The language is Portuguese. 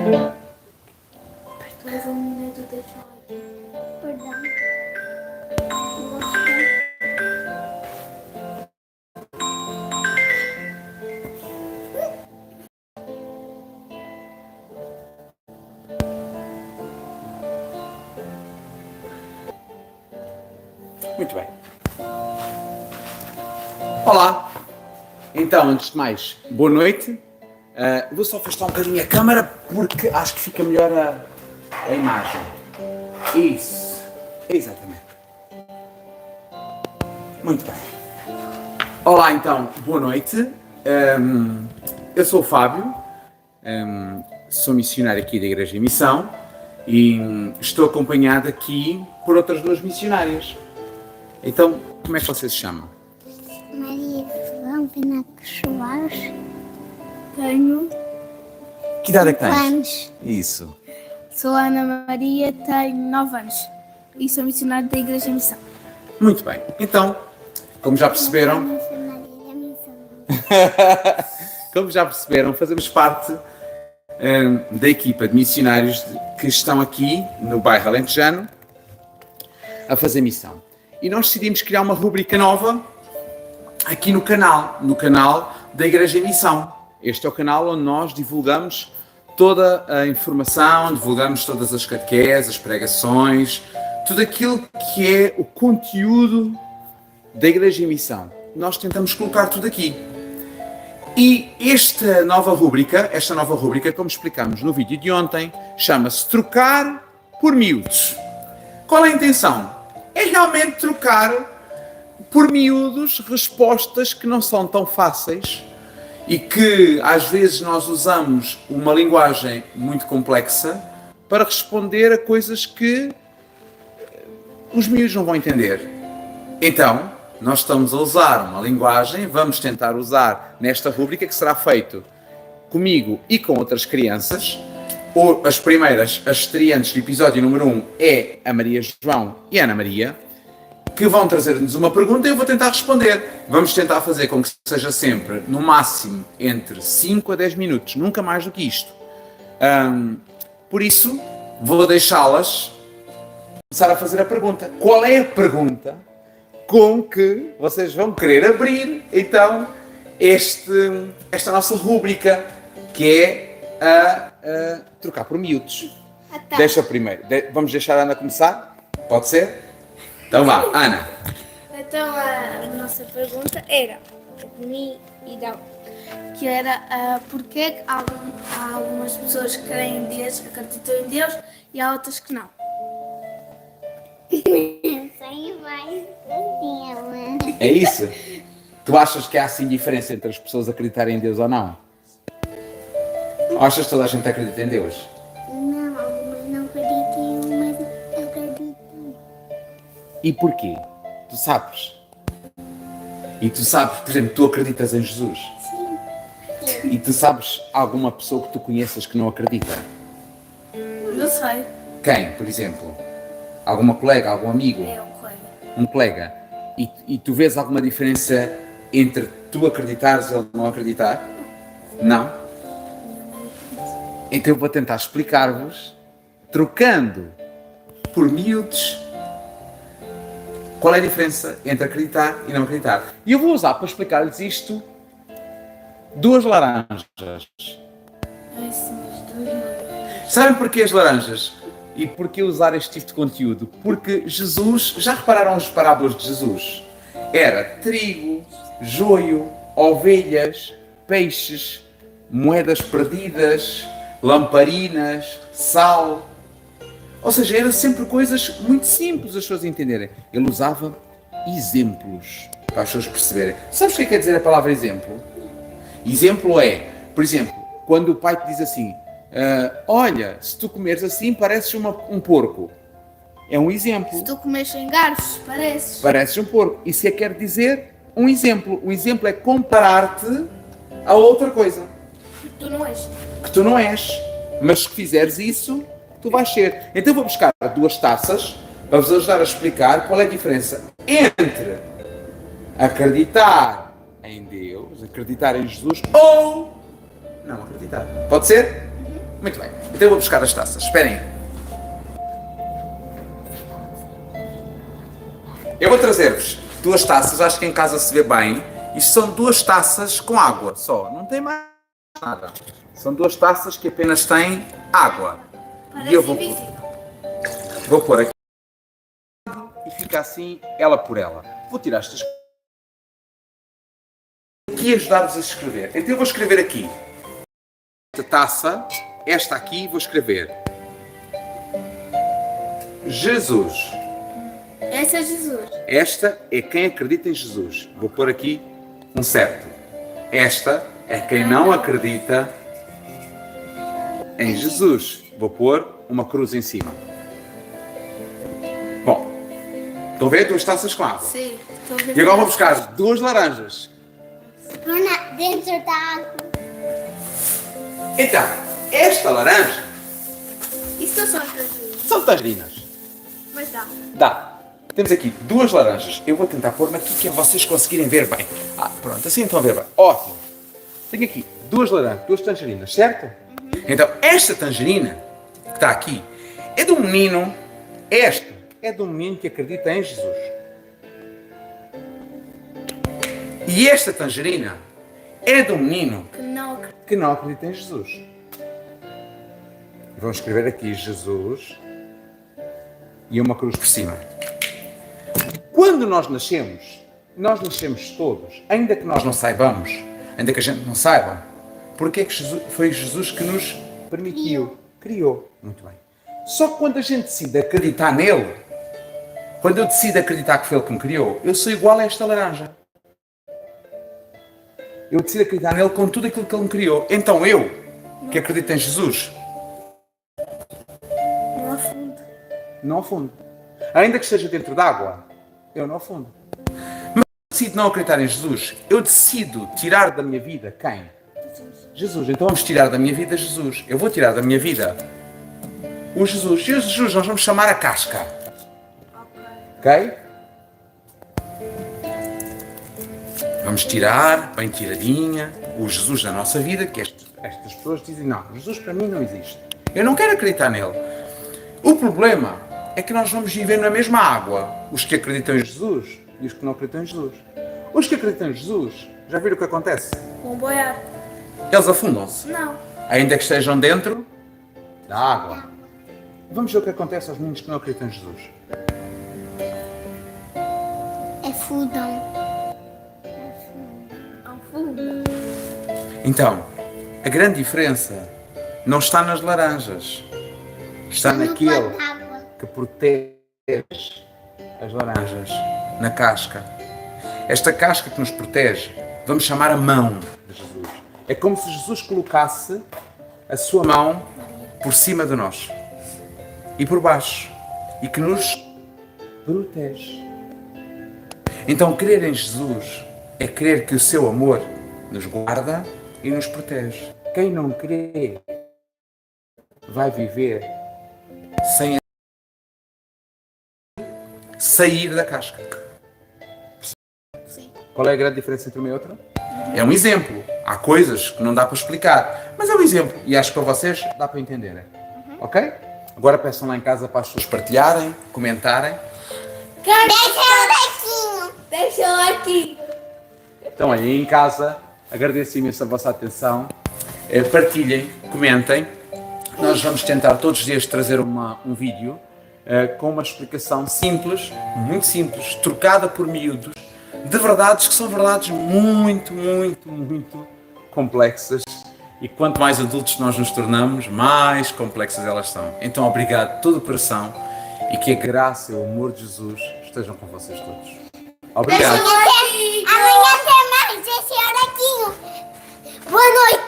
Mais um minuto de choque. Perdão. Muito bem. Olá. Então, antes de mais, boa noite. Vou só afastar um bocadinho a câmara porque acho que fica melhor a imagem. Isso. Exatamente. Muito bem. Olá, então, boa noite. Eu sou o Fábio. Sou missionário aqui da Igreja em Missão e estou acompanhado aqui por outras duas missionárias. Então, como é que vocês se chamam? Maria João Pinaco Soares. Tenho. Que idade é que tens? Anos. Isso. Sou a Ana Maria, tenho 9 anos e sou missionária da Igreja em Missão. Muito bem. Então, como já perceberam, como já perceberam, fazemos parte da equipa de missionários que estão aqui no bairro Alentejano a fazer missão. E nós decidimos criar uma rubrica nova aqui no canal da Igreja em Missão. Este é o canal onde nós divulgamos toda a informação, divulgamos todas as catequeses, as pregações, tudo aquilo que é o conteúdo da Igreja em Missão. Nós tentamos colocar tudo aqui. E esta nova rubrica, como explicamos no vídeo de ontem, chama-se Trocar por Miúdos. Qual é a intenção? É realmente trocar por miúdos respostas que não são tão fáceis e que às vezes nós usamos uma linguagem muito complexa para responder a coisas que os miúdos não vão entender. Então, nós estamos a usar uma linguagem, vamos tentar usar nesta rubrica que será feito comigo e com outras crianças. As primeiras, as estreantes do episódio número 1 é a Maria João e a Ana Maria, que vão trazer-nos uma pergunta e eu vou tentar responder. Vamos tentar fazer com que seja sempre, no máximo, entre 5 a 10 minutos, nunca mais do que isto. Por isso, vou deixá-las começar a fazer a pergunta. Qual é a pergunta com que vocês vão querer abrir, então, esta nossa rúbrica, que é a trocar por miúdos? Deixa primeiro. Vamos deixar a Ana começar? Pode ser? Então vá, Ana. Então a nossa pergunta era, que era porquê que há algumas pessoas que creem em Deus, acreditam em Deus, e há outras que não. Sei mais dela. É isso? Tu achas que há assim diferença entre as pessoas acreditarem em Deus ou não? Ou achas que toda a gente acredita em Deus? Não, algumas não acreditam, mas acreditam. E porquê? Tu sabes? E tu sabes, por exemplo, tu acreditas em Jesus? Sim. E tu sabes alguma pessoa que tu conheças que não acredita? Não sei. Quem, por exemplo? Alguma colega, algum amigo? É um colega. Um colega. E tu vês alguma diferença entre tu acreditares e ele não acreditar? Não? Então eu vou tentar explicar-vos, trocando por miúdos, qual é a diferença entre acreditar e não acreditar. E eu vou usar para explicar-lhes isto 2 laranjas. Sabem porquê as laranjas? E porquê usar este tipo de conteúdo? Porque Jesus, já repararam as parábolas de Jesus? Era trigo, joio, ovelhas, peixes, moedas perdidas, lamparinas, sal. Ou seja, eram sempre coisas muito simples as pessoas entenderem. Ele usava exemplos para as pessoas perceberem. Sabes o que quer dizer a palavra exemplo? Exemplo é, por exemplo, quando o pai te diz assim, olha, se tu comeres assim pareces um porco. É um exemplo. Se tu comes sem garfos, pareces. Pareces um porco. Isso é quer dizer um exemplo. O exemplo é comparar-te a outra coisa. Tu não és. Que tu não és. Mas se fizeres isso, tu vais ser. Então vou buscar 2 taças para vos ajudar a explicar qual é a diferença entre acreditar em Deus, acreditar em Jesus ou não acreditar. Pode ser? Muito bem. Então eu vou buscar as taças. Esperem aí. Eu vou trazer-vos 2 taças, acho que em casa se vê bem. Isto são 2 taças com água só, não tem mais nada. São 2 taças que apenas têm água. E eu vou pôr aqui e fica assim, ela por ela. Vou tirar estas aqui e ajudar-vos a escrever. Então eu vou escrever aqui. Esta taça, esta aqui, vou escrever Jesus. Esse é Jesus. Esta é quem acredita em Jesus. Vou pôr aqui um certo. Esta é quem não acredita em Jesus. Vou pôr uma cruz em cima. Bom, estão a ver 2 taças com água? Sim, estou a ver. E agora vou buscar 2 laranjas. Dentro da água. Então, esta laranja Isso são as Jesus. são tangerinas. Mas dá. Dá. Temos aqui 2 laranjas. Eu vou tentar pôr-me aqui que é vocês conseguirem ver bem. Pronto, assim estão a ver bem. Ótimo. Tenho aqui 2 laranjas, 2 tangerinas, certo? Então, esta tangerina que está aqui é de um menino. Esta é de um menino que acredita em Jesus. E esta tangerina é de um menino que não acredita em Jesus. Vamos escrever aqui Jesus e uma cruz por cima. Quando nós nascemos todos, ainda que nós não saibamos, ainda que a gente não saiba, porque é que foi Jesus que nos permitiu, criou. Muito bem. Só que quando a gente decide acreditar nele, quando eu decido acreditar que foi ele que me criou, eu sou igual a esta laranja. Eu decido acreditar nele com tudo aquilo que ele me criou. Então eu, que acredito em Jesus, não afundo. Ainda que esteja dentro d'água, eu não afundo. Mas eu decido não acreditar em Jesus. Eu decido tirar da minha vida quem? Jesus. Então vamos tirar da minha vida Jesus. Eu vou tirar da minha vida o Jesus. E o Jesus nós vamos chamar a casca. Ok? Vamos tirar, bem tiradinha, o Jesus da nossa vida, que estas pessoas dizem, não, Jesus para mim não existe. Eu não quero acreditar nele. O problema é que nós vamos viver na mesma água. Os que acreditam em Jesus e os que não acreditam em Jesus. Os que acreditam em Jesus, já viram o que acontece? Vão boiar. Eles afundam-se. Não. Ainda que estejam dentro da água. Vamos ver o que acontece aos meninos que não acreditam em Jesus. Afundam. Então, a grande diferença não está nas laranjas. Está naquele que protege as laranjas, na casca. Esta casca que nos protege, vamos chamar a mão de Jesus. É como se Jesus colocasse a sua mão por cima de nós e por baixo e que nos protege. Então, crer em Jesus é crer que o seu amor nos guarda e nos protege. Quem não crê vai viver sem sair da casca. Sim. Qual é a grande diferença entre uma e outra? É um exemplo. Há coisas que não dá para explicar, mas é um exemplo. E acho que para vocês dá para entenderem. Ok? Agora peçam lá em casa para as pessoas partilharem, comentarem. Deixa o like. Então, aí em casa, agradeço imenso a vossa atenção. Partilhem, comentem. Nós vamos tentar todos os dias trazer um vídeo com uma explicação simples, muito simples, trocada por miúdos, de verdades que são verdades muito, muito, muito complexas. E quanto mais adultos nós nos tornamos, mais complexas elas são. Então, obrigado de todo o coração e que a graça e o amor de Jesus estejam com vocês todos. Obrigado. Amanhã tem mais esse horaquinho. Boa noite.